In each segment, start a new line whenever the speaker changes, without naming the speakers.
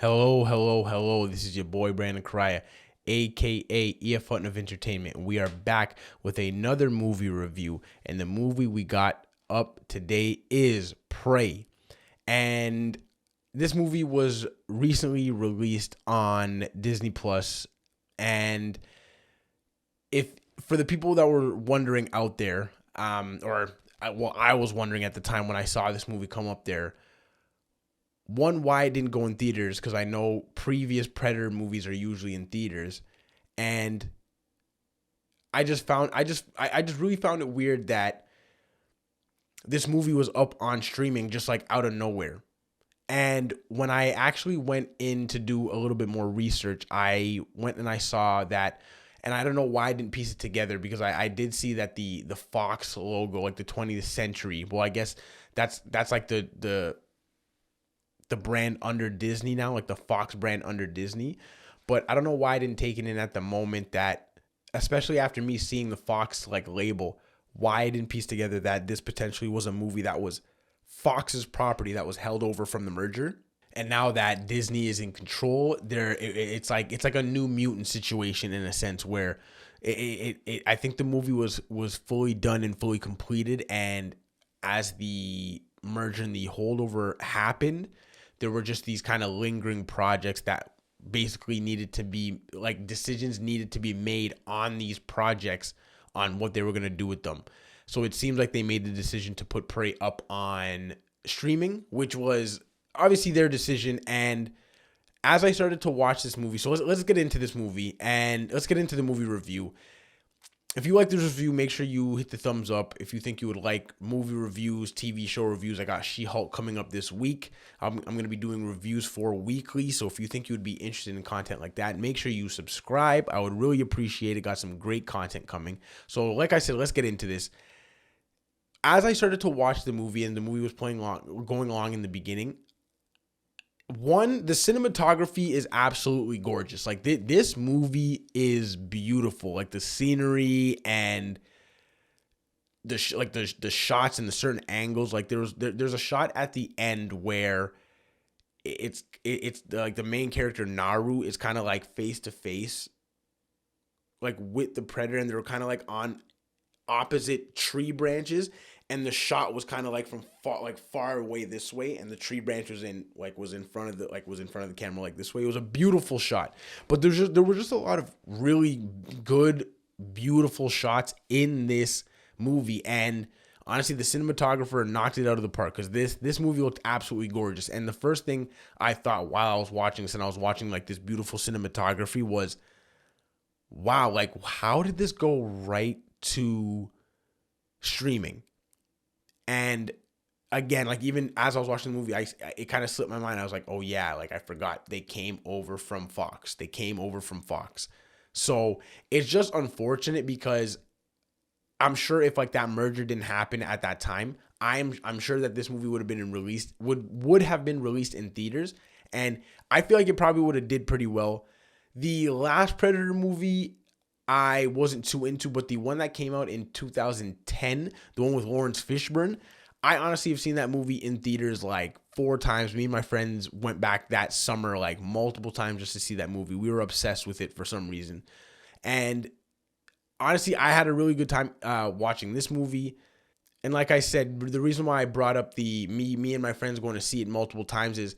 Hello, hello, hello. This is your boy Brandon Correia, aka EF Hutton of Entertainment. We are back with another movie review, and the movie we got up today is Prey. And this movie was recently released on Disney Plus. And if for the people that were wondering out there, I was wondering at the time when I saw this movie come up there. One, why it didn't go in theaters, because I know previous Predator movies are usually in theaters, and I just really found it weird that this movie was up on streaming just like out of nowhere. And when I actually went in to do a little bit more research, I went and I saw that, and I don't know why I didn't piece it together, because I did see that the Fox logo, like the 20th century, well, I guess that's like the brand under Disney now, like the Fox brand under Disney. But I don't know why I didn't take it in at the moment, that, especially after me seeing the Fox like label, why I didn't piece together that this potentially was a movie that was Fox's property that was held over from the merger. And now that Disney is in control, it's like a New Mutant situation in a sense, where I think the movie was fully done and fully completed, and as the merger and the holdover happened, there were just these kind of lingering projects that basically needed to be, like, decisions needed to be made on these projects on what they were going to do with them. So it seems like they made the decision to put Prey up on streaming, which was obviously their decision. And as I started to watch this movie, so let's get into this movie, and let's get into the movie review. If you like this review, make sure you hit the thumbs up. If you think you would like movie reviews, TV show reviews, I got She-Hulk coming up this week. I'm going to be doing reviews for weekly. So if you think you would be interested in content like that, make sure you subscribe. I would really appreciate it. Got some great content coming. So like I said, let's get into this. As I started to watch the movie, and the movie was going along in the beginning, one, the cinematography is absolutely gorgeous. Like, this movie is beautiful. Like, the scenery and the shots and the certain angles. Like, there's a shot at the end where it's like the main character Naru is kind of like face to face, like with the predator, and they're kind of like on opposite tree branches. And the shot was kind of like from far away this way, and the tree branch was in front of the camera, like this way. It was a beautiful shot. But there were just a lot of really good, beautiful shots in this movie, and honestly, the cinematographer knocked it out of the park, because this movie looked absolutely gorgeous. And the first thing I thought while I was watching this, and I was watching like this beautiful cinematography, was, wow, like, how did this go right to streaming? And again, like, even as I was watching the movie, it kind of slipped my mind. I was like, oh yeah, like, I forgot they came over from Fox. So it's just unfortunate, because I'm sure if like that merger didn't happen at that time, I'm sure that this movie would have been released in theaters, and I feel like it probably would have did pretty well. The last Predator movie I wasn't too into, but the one that came out in 2010, the one with Lawrence Fishburne, I honestly have seen that movie in theaters like 4 times. Me and my friends went back that summer like multiple times just to see that movie. We were obsessed with it for some reason. And honestly, I had a really good time watching this movie. And like I said, the reason why I brought up me and my friends going to see it multiple times is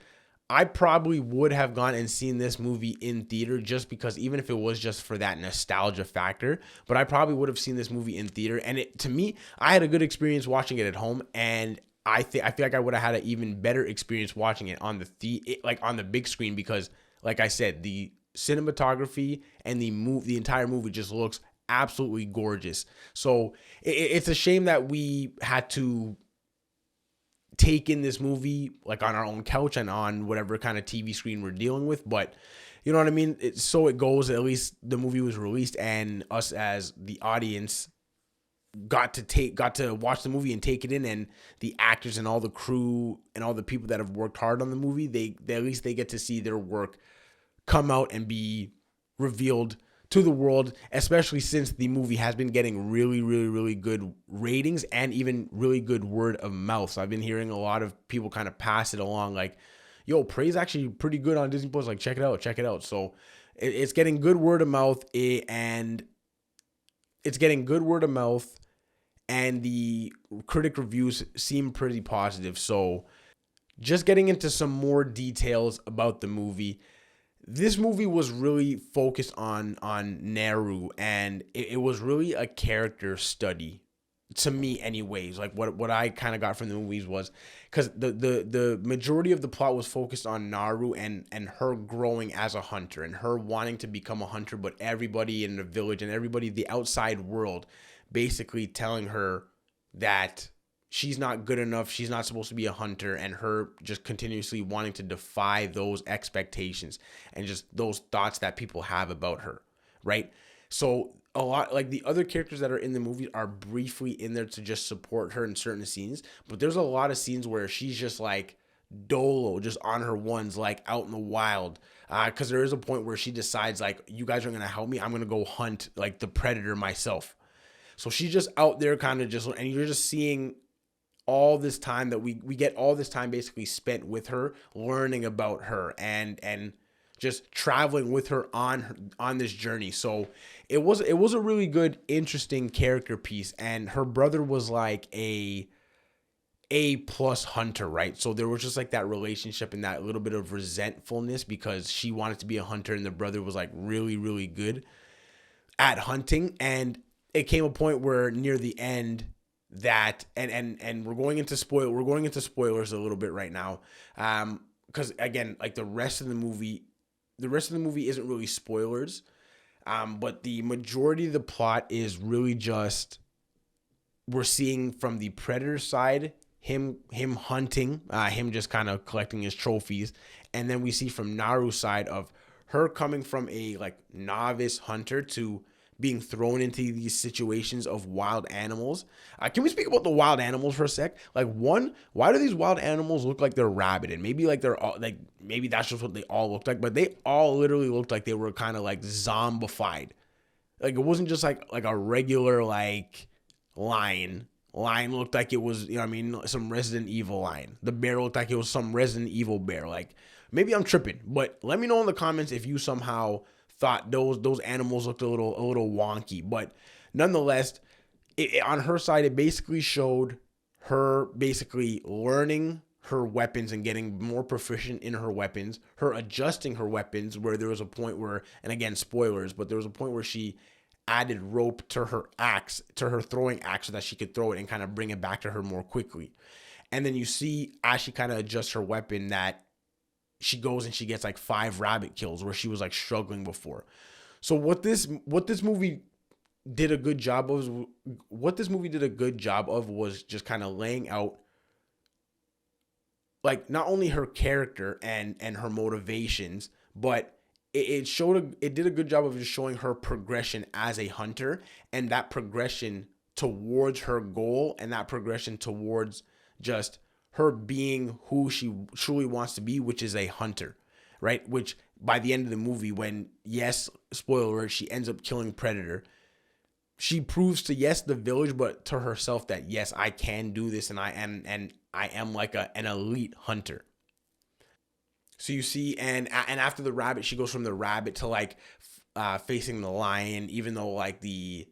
I probably would have gone and seen this movie in theater, just because, even if it was just for that nostalgia factor, but I probably would have seen this movie in theater. And to me, I had a good experience watching it at home, and I feel like I would have had an even better experience watching it on on the big screen, because, like I said, the cinematography and the entire movie just looks absolutely gorgeous. So it's a shame that we had to take in this movie like on our own couch and on whatever kind of TV screen we're dealing with, but you know what I mean? So it goes. At least the movie was released, and us as the audience got to watch the movie and take it in, and the actors and all the crew and all the people that have worked hard on the movie, they at least they get to see their work come out and be revealed to the world, especially since the movie has been getting really, really, really good ratings and even really good word of mouth. So I've been hearing a lot of people kind of pass it along, like, yo, Prey's actually pretty good on Disney Plus. Like, check it out, check it out. So it's getting good word of mouth, and it's getting good word of mouth, and the critic reviews seem pretty positive. So just getting into some more details about the movie. This movie was really focused on Naru, and it was really a character study to me anyways. Like what I kind of got from the movies was, because the majority of the plot was focused on Naru and her growing as a hunter and her wanting to become a hunter, but everybody in the village and everybody the outside world basically telling her that she's not good enough, she's not supposed to be a hunter, and her just continuously wanting to defy those expectations and just those thoughts that people have about her, right? So a lot, like, the other characters that are in the movie are briefly in there to just support her in certain scenes, but there's a lot of scenes where she's just like dolo, just on her ones, like out in the wild, because there is a point where she decides, like, you guys aren't gonna help me, I'm gonna go hunt like the predator myself. So she's just out there kind of just, and you're just seeing all this time that we get all this time basically spent with her, learning about her and just traveling with her on this journey. So it was a really good, interesting character piece. And her brother was like a plus hunter, right? So there was just like that relationship and that little bit of resentfulness because she wanted to be a hunter and the brother was like really, really good at hunting. And it came a point where near the end that, and we're going into spoilers a little bit right now, because again, like the rest of the movie isn't really spoilers, but the majority of the plot is really just, we're seeing from the predator side him hunting, him just kind of collecting his trophies, and then we see from Naru's side of her coming from a like novice hunter to being thrown into these situations of wild animals. Can we speak about the wild animals for a sec? Like, one, why do these wild animals look like they're rabid? And maybe like they're all like, maybe that's just what they all looked like, but they all literally looked like they were kind of like zombified. Like, it wasn't just like a regular like lion. Lion looked like it was, you know what I mean, some Resident Evil lion. The bear looked like it was some Resident Evil bear. Like, maybe I'm tripping, but let me know in the comments if you somehow thought those animals looked a little wonky. But nonetheless, on her side, it basically showed her basically learning her weapons and getting more proficient in her weapons, her adjusting her weapons, where there was a point where, and again, spoilers, but there was a point where she added rope to her axe, to her throwing axe, so that she could throw it and kind of bring it back to her more quickly. And then you see, as she kind of adjusts her weapon, that she goes and she gets like 5 rabbit kills where she was like struggling before. So what this movie did a good job of was just kind of laying out like not only her character and her motivations, but it did a good job of just showing her progression as a hunter, and that progression towards her goal, and that progression towards just her being who she truly wants to be, which is a hunter, right? Which by the end of the movie, when, yes, spoiler alert, she ends up killing Predator, she proves to, yes, the village, but to herself that, yes, I can do this, and I am like an elite hunter. So you see, and after the rabbit, she goes from the rabbit to like facing the lion, even though the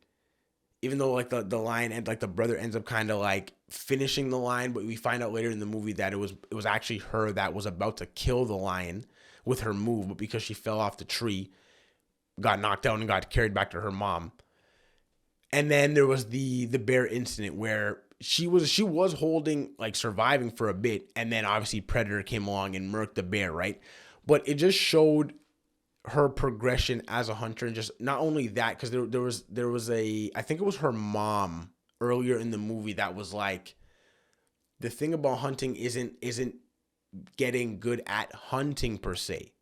lion and like the brother ends up kind of like finishing the lion, but we find out later in the movie that it was actually her that was about to kill the lion with her move, but because she fell off the tree, got knocked out and got carried back to her mom. And then there was the bear incident where she was holding, like, surviving for a bit, and then obviously Predator came along and murked the bear, right? But it just showed her progression as a hunter, and just not only that, because there was I think it was her mom earlier in the movie that was like, the thing about hunting isn't getting good at hunting per se.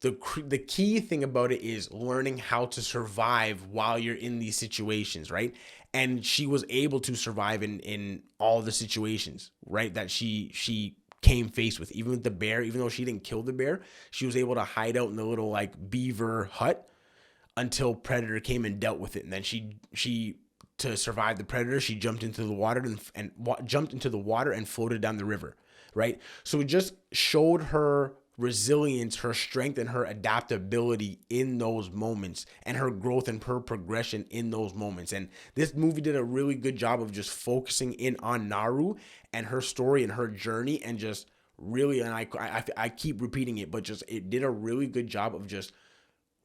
The key thing about it is learning how to survive while you're in these situations, right? And she was able to survive in all the situations, right, that she came faced with. Even with the bear, even though she didn't kill the bear, she was able to hide out in the little like beaver hut until Predator came and dealt with it. And then she to survive the Predator, she jumped into the water and floated down the river, right? So it just showed her resilience, her strength, and her adaptability in those moments, and her growth and her progression in those moments. And this movie did a really good job of just focusing in on Naru and her story and her journey, and just really, and I keep repeating it, but just it did a really good job of just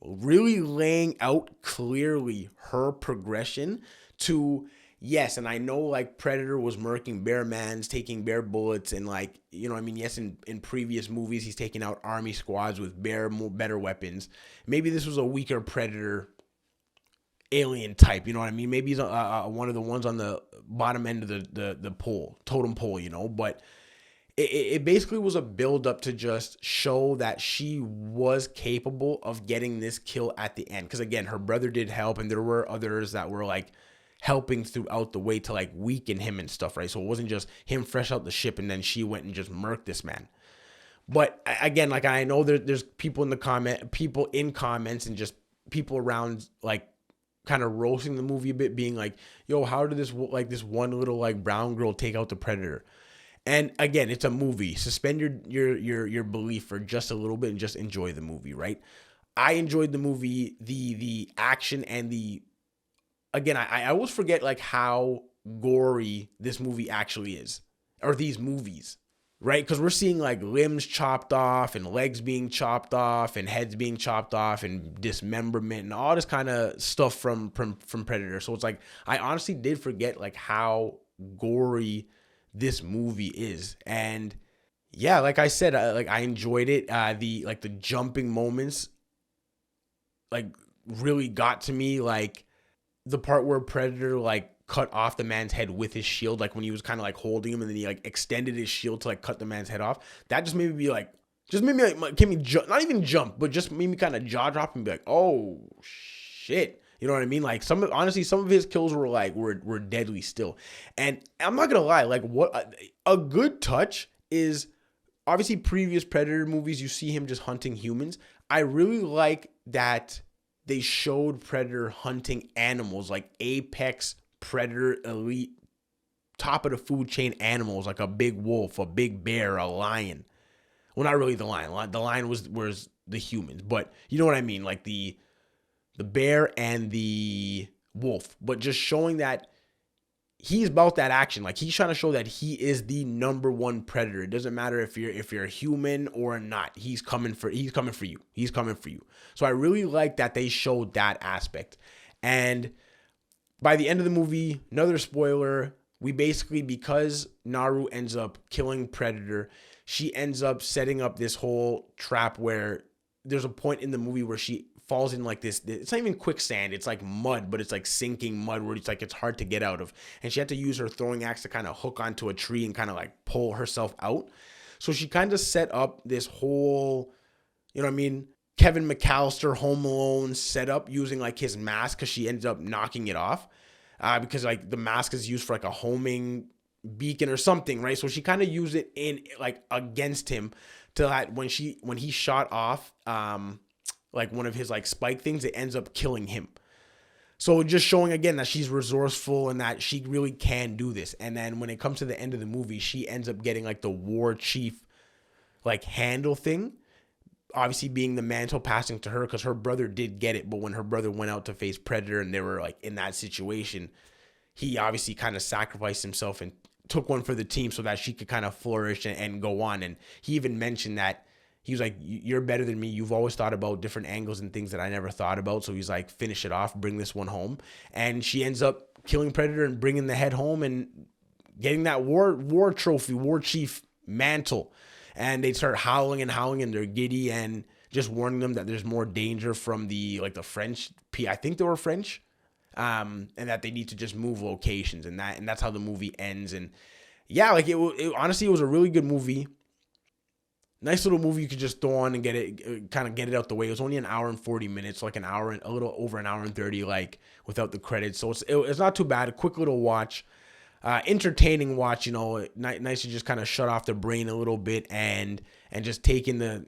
really laying out clearly her progression to, yes, and I know like Predator was murking bare mans, taking bare bullets, and like, you know, I mean, yes, in previous movies he's taken out army squads with better weapons. Maybe this was a weaker Predator alien type, you know what I mean? Maybe he's one of the ones on the bottom end of the totem pole, you know, but it basically was a build up to just show that she was capable of getting this kill at the end. Because again, her brother did help, and there were others that were like helping throughout the way to like weaken him and stuff, right? So it wasn't just him fresh out the ship and then she went and just murked this man. But again, like I know there's people in comments and just people around like kind of roasting the movie a bit, being like, yo, how did this one little like brown girl take out the Predator? And again, it's a movie. Suspend your belief for just a little bit and just enjoy the movie, right? I enjoyed the movie, the action, and again, I always forget like how gory this movie actually is, or these movies, right? Because we're seeing like limbs chopped off and legs being chopped off and heads being chopped off and dismemberment and all this kind of stuff from Predator. So it's like, I honestly did forget like how gory this movie is. And yeah, like I said, I enjoyed it. The jumping moments like really got to me, like the part where Predator like cut off the man's head with his shield, like when he was kind of like holding him and then he like extended his shield to like cut the man's head off. That just made me not even jump, but just made me kind of jaw drop and be like, oh shit. You know what I mean? Like some of his kills were deadly still. And I'm not gonna lie, like what a good touch is, obviously previous Predator movies, you see him just hunting humans. I really like that they showed Predator hunting animals, like apex Predator elite, top of the food chain animals, like a big wolf, a big bear, a lion. Well, not really the lion. The lion was the humans, but you know what I mean? Like the bear and the wolf, but just showing that he's about that action. Like he's trying to show that he is the number one Predator. It doesn't matter if you're a human or not. He's coming for you. He's coming for you. So I really like that they showed that aspect. And by the end of the movie, another spoiler, we basically, because Naru ends up killing Predator, she ends up setting up this whole trap where there's a point in the movie where she falls in like this, it's not even quicksand, it's like mud, but it's like sinking mud where it's hard to get out of. And she had to use her throwing axe to kind of hook onto a tree and kind of like pull herself out. So she kind of set up this whole, you know what I mean, Kevin McAllister Home Alone setup using like his mask, because she ends up knocking it off because like the mask is used for like a homing beacon or something, right? So she kind of used it in like against him to that when he shot off like one of his like spike things, it ends up killing him. So just showing again that she's resourceful and that she really can do this. And then when it comes to the end of the movie, she ends up getting like the war chief like handle thing, obviously being the mantle passing to her because her brother did get it. But when her brother went out to face Predator and they were like in that situation, he obviously kind of sacrificed himself and took one for the team so that she could kind of flourish and go on. And he even mentioned that he was like, you're better than me. You've always thought about different angles and things that I never thought about. So he's like, finish it off, bring this one home. And she ends up killing Predator and bringing the head home and getting that war trophy, war chief mantle. And they start howling and they're giddy and just warning them that there's more danger from the French. I think they were French. And that they need to just move locations, and that's how the movie ends. And yeah, like it honestly, it was a really good movie. Nice little movie you could just throw on and get it out the way. It was only an hour and 40 minutes, like a little over an hour and 30, like without the credits. So it's not too bad. A quick little watch, entertaining watch. You know, nice to just kind of shut off the brain a little bit and just taking the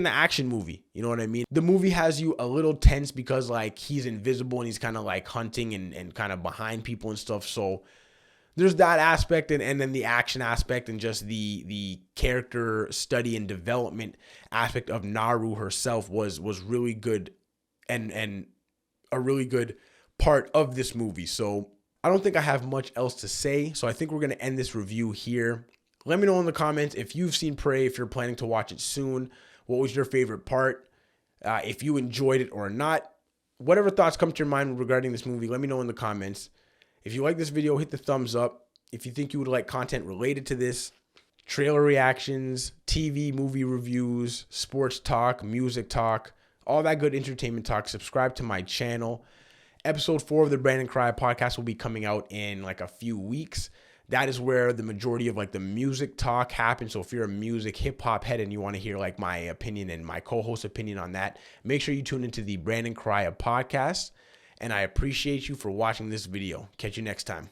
action movie. You know what I mean? The movie has you a little tense because like he's invisible and he's kind of like hunting and kind of behind people and stuff. So there's that aspect, and then the action aspect, and just the character study and development aspect of Naru herself was really good, and a really good part of this movie. So I don't think I have much else to say. So I think we're going to end this review here. Let me know in the comments if you've seen Prey, if you're planning to watch it soon. What was your favorite part? If you enjoyed it or not. Whatever thoughts come to your mind regarding this movie, let me know in the comments. If you like this video, hit the thumbs up. If you think you would like content related to this, trailer reactions, TV, movie reviews, sports talk, music talk, all that good entertainment talk, subscribe to my channel. Episode 4 of the Brandon Correia podcast will be coming out in like a few weeks. That is where the majority of like the music talk happens. So if you're a music hip hop head and you want to hear like my opinion and my co-host opinion on that, make sure you tune into the Brandon Correia podcast. And I appreciate you for watching this video. Catch you next time.